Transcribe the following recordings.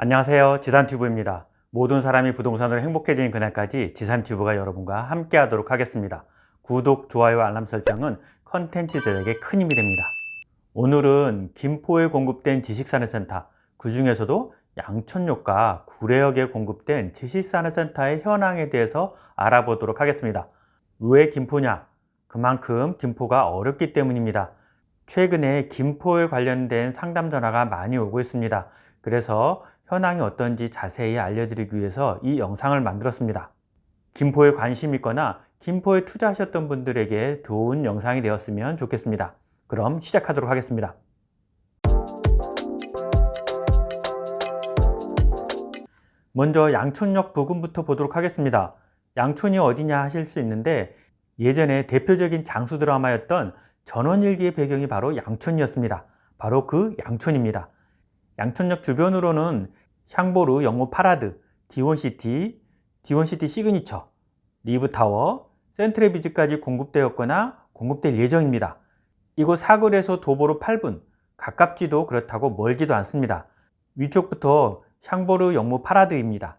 안녕하세요. 지산튜브입니다. 모든 사람이 부동산으로 행복해지는 그날까지 지산튜브가 여러분과 함께 하도록 하겠습니다. 구독, 좋아요, 알람 설정은 컨텐츠 제작에 큰 힘이 됩니다. 오늘은 김포에 공급된 지식산업센터, 그 중에서도 양천역과 구례역에 공급된 지식산업센터의 현황에 대해서 알아보도록 하겠습니다. 왜 김포냐? 그만큼 김포가 어렵기 때문입니다. 최근에 김포에 관련된 상담 전화가 많이 오고 있습니다. 그래서 현황이 어떤지 자세히 알려드리기 위해서 이 영상을 만들었습니다. 김포에 관심 있거나 김포에 투자하셨던 분들에게 좋은 영상이 되었으면 좋겠습니다. 그럼 시작하도록 하겠습니다. 먼저 양촌역 부근부터 보도록 하겠습니다. 양촌이 어디냐 하실 수 있는데, 예전에 대표적인 장수 드라마였던 전원일기의 배경이 바로 양촌이었습니다. 바로 그 양촌입니다. 양촌역 주변으로는 샹보르 영모 파라드, 디원시티, 디원시티 시그니처, 리브타워, 센트레비즈까지 공급되었거나 공급될 예정입니다. 이곳 사거리에서 도보로 8분, 가깝지도 그렇다고 멀지도 않습니다. 위쪽부터 샹보르 영모 파라드입니다.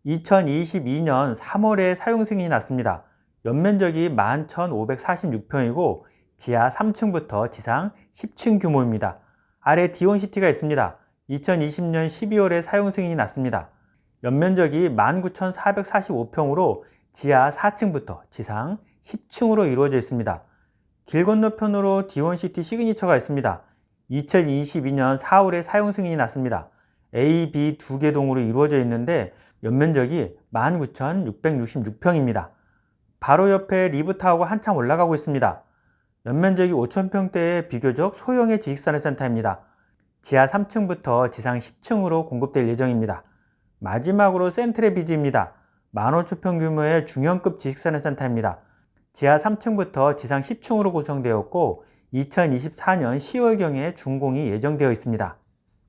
2022년 3월에 사용 승인이 났습니다. 연면적이 11,546평이고 지하 3층부터 지상 10층 규모입니다. 아래 디원시티가 있습니다. 2020년 12월에 사용 승인이 났습니다. 연면적이 19,445평으로 지하 4층부터 지상 10층으로 이루어져 있습니다. 길 건너편으로 디원시티 시그니처가 있습니다. 2022년 4월에 사용 승인이 났습니다. A, B 두 개 동으로 이루어져 있는데 연면적이 19,666평입니다. 바로 옆에 리브타워가 한참 올라가고 있습니다. 연면적이 5,000평대의 비교적 소형의 지식산업센터입니다. 지하 3층부터 지상 10층으로 공급될 예정입니다. 마지막으로 센트레비즈입니다. 15,000평 규모의 중형급 지식산업센터입니다. 지하 3층부터 지상 10층으로 구성되었고 2024년 10월경에 준공이 예정되어 있습니다.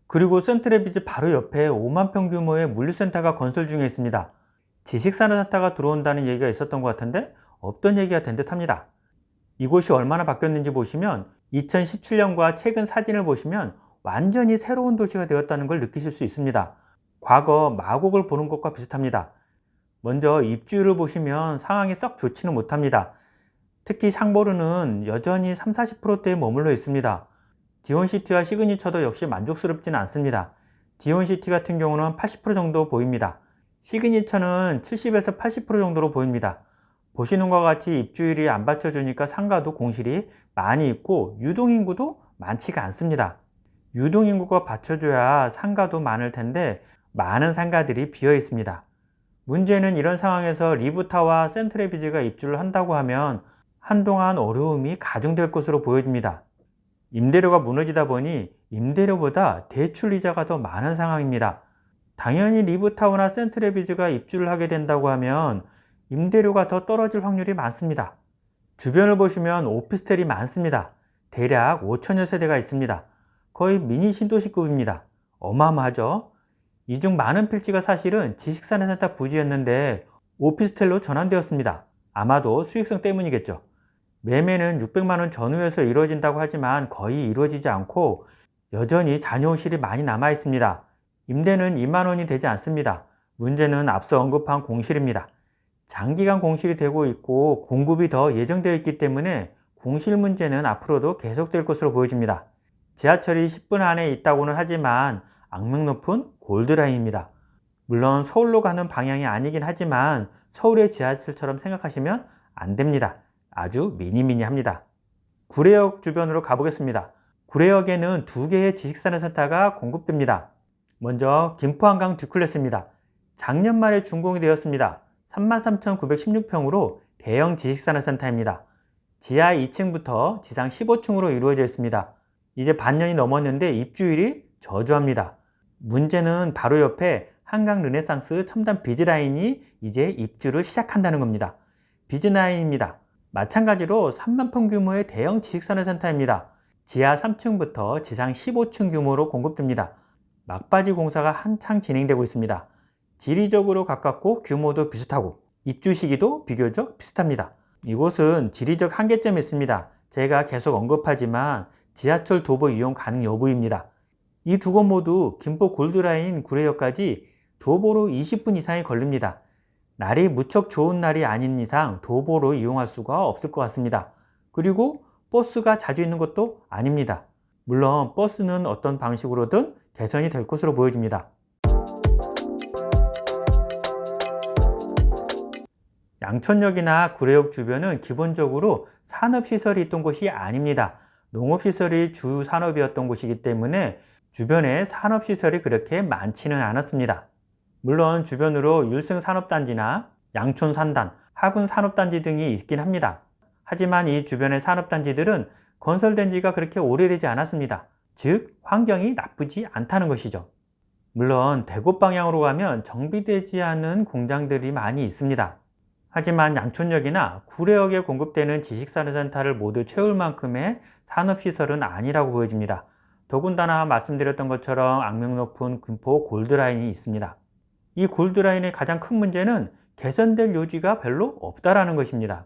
그리고 센트레비즈 바로 옆에 5만 평 규모의 물류센터가 건설 중에 있습니다. 지식산업센터가 들어온다는 얘기가 있었던 것 같은데 없던 얘기가 된 듯 합니다. 이곳이 얼마나 바뀌었는지 보시면 2017년과 최근 사진을 보시면 완전히 새로운 도시가 되었다는 걸 느끼실 수 있습니다. 과거 마곡을 보는 것과 비슷합니다. 먼저 입주율을 보시면 상황이 썩 좋지는 못합니다. 특히 샹보르는 여전히 30-40%대에 머물러 있습니다. 디원시티와 시그니처도 역시 만족스럽지는 않습니다. 디원시티 같은 경우는 80% 정도 보입니다. 시그니처는 70에서 80% 정도로 보입니다. 보시는 것과 같이 입주율이 안 받쳐주니까 상가도 공실이 많이 있고 유동인구도 많지가 않습니다. 유동인구가 받쳐줘야 상가도 많을 텐데 많은 상가들이 비어 있습니다. 문제는 이런 상황에서 리브타와 센트레비즈가 입주를 한다고 하면 한동안 어려움이 가중될 것으로 보여집니다. 임대료가 무너지다 보니 임대료보다 대출 이자가 더 많은 상황입니다. 당연히 리브타워나 센트레비즈가 입주를 하게 된다고 하면 임대료가 더 떨어질 확률이 많습니다. 주변을 보시면 오피스텔이 많습니다. 대략 5천여 세대가 있습니다. 거의 미니 신도시급입니다. 어마어마하죠? 이 중 많은 필지가 사실은 지식산업센터 부지였는데 오피스텔로 전환되었습니다. 아마도 수익성 때문이겠죠. 매매는 600만원 전후에서 이루어진다고 하지만 거의 이루어지지 않고 여전히 잔여실이 많이 남아 있습니다. 임대는 2만원이 되지 않습니다. 문제는 앞서 언급한 공실입니다. 장기간 공실이 되고 있고 공급이 더 예정되어 있기 때문에 공실 문제는 앞으로도 계속될 것으로 보여집니다. 지하철이 10분 안에 있다고는 하지만 악명 높은 골드라인입니다. 물론 서울로 가는 방향이 아니긴 하지만 서울의 지하철처럼 생각하시면 안 됩니다. 아주 미니미니합니다. 구례역 주변으로 가보겠습니다. 구례역에는 두 개의 지식산업센터가 공급됩니다. 먼저 김포한강 듀플렉스입니다. 작년 말에 준공이 되었습니다. 33,916평으로 대형 지식산업센터입니다. 지하 2층부터 지상 15층으로 이루어져 있습니다. 이제 반년이 넘었는데 입주율이 저조합니다. 문제는 바로 옆에 한강 르네상스 첨단 비즈라인이 이제 입주를 시작한다는 겁니다. 비즈라인입니다. 마찬가지로 3만 평 규모의 대형 지식산업센터입니다. 지하 3층부터 지상 15층 규모로 공급됩니다. 막바지 공사가 한창 진행되고 있습니다. 지리적으로 가깝고 규모도 비슷하고 입주 시기도 비교적 비슷합니다. 이곳은 지리적 한계점이 있습니다. 제가 계속 언급하지만 지하철 도보 이용 가능 여부입니다. 이 두 곳 모두 김포 골드라인 구례역까지 도보로 20분 이상이 걸립니다. 날이 무척 좋은 날이 아닌 이상 도보로 이용할 수가 없을 것 같습니다. 그리고 버스가 자주 있는 것도 아닙니다. 물론 버스는 어떤 방식으로든 개선이 될 것으로 보여집니다. 양촌역이나 구례역 주변은 기본적으로 산업시설이 있던 곳이 아닙니다. 농업시설이 주 산업이었던 곳이기 때문에 주변에 산업시설이 그렇게 많지는 않았습니다. 물론 주변으로 율승산업단지나 양촌산단, 하군산업단지 등이 있긴 합니다. 하지만 이 주변의 산업단지들은 건설된 지가 그렇게 오래되지 않았습니다. 즉 환경이 나쁘지 않다는 것이죠. 물론 대구 방향으로 가면 정비되지 않은 공장들이 많이 있습니다. 하지만 양촌역이나 구례역에 공급되는 지식산업센터를 모두 채울 만큼의 산업시설은 아니라고 보여집니다. 더군다나 말씀드렸던 것처럼 악명 높은 김포 골드라인이 있습니다. 이 골드라인의 가장 큰 문제는 개선될 요지가 별로 없다라는 것입니다.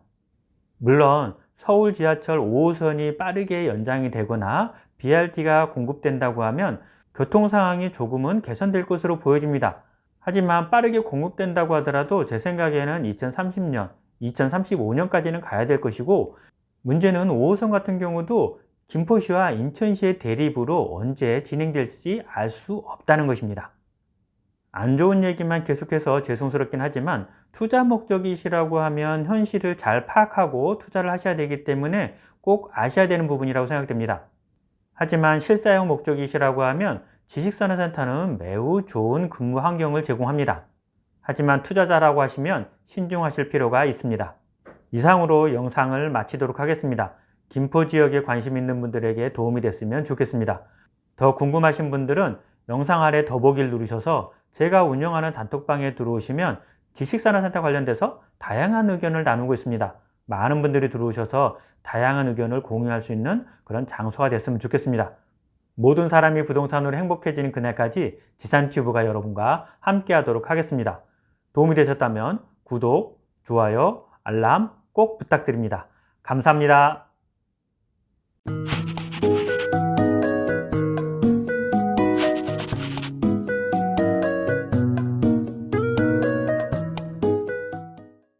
물론 서울 지하철 5호선이 빠르게 연장이 되거나 BRT가 공급된다고 하면 교통 상황이 조금은 개선될 것으로 보여집니다. 하지만 빠르게 공급된다고 하더라도 제 생각에는 2030년, 2035년까지는 가야 될 것이고, 문제는 5호선 같은 경우도 김포시와 인천시의 대립으로 언제 진행될지 알 수 없다는 것입니다. 안 좋은 얘기만 계속해서 죄송스럽긴 하지만 투자 목적이시라고 하면 현실을 잘 파악하고 투자를 하셔야 되기 때문에 꼭 아셔야 되는 부분이라고 생각됩니다. 하지만 실사용 목적이시라고 하면 지식산업센터는 매우 좋은 근무 환경을 제공합니다. 하지만 투자자라고 하시면 신중하실 필요가 있습니다. 이상으로 영상을 마치도록 하겠습니다. 김포 지역에 관심 있는 분들에게 도움이 됐으면 좋겠습니다. 더 궁금하신 분들은 영상 아래 더보기를 누르셔서 제가 운영하는 단톡방에 들어오시면 지식산업센터 관련돼서 다양한 의견을 나누고 있습니다. 많은 분들이 들어오셔서 다양한 의견을 공유할 수 있는 그런 장소가 됐으면 좋겠습니다. 모든 사람이 부동산으로 행복해지는 그날까지 지산튜브가 여러분과 함께 하도록 하겠습니다. 도움이 되셨다면 구독, 좋아요, 알람 꼭 부탁드립니다. 감사합니다.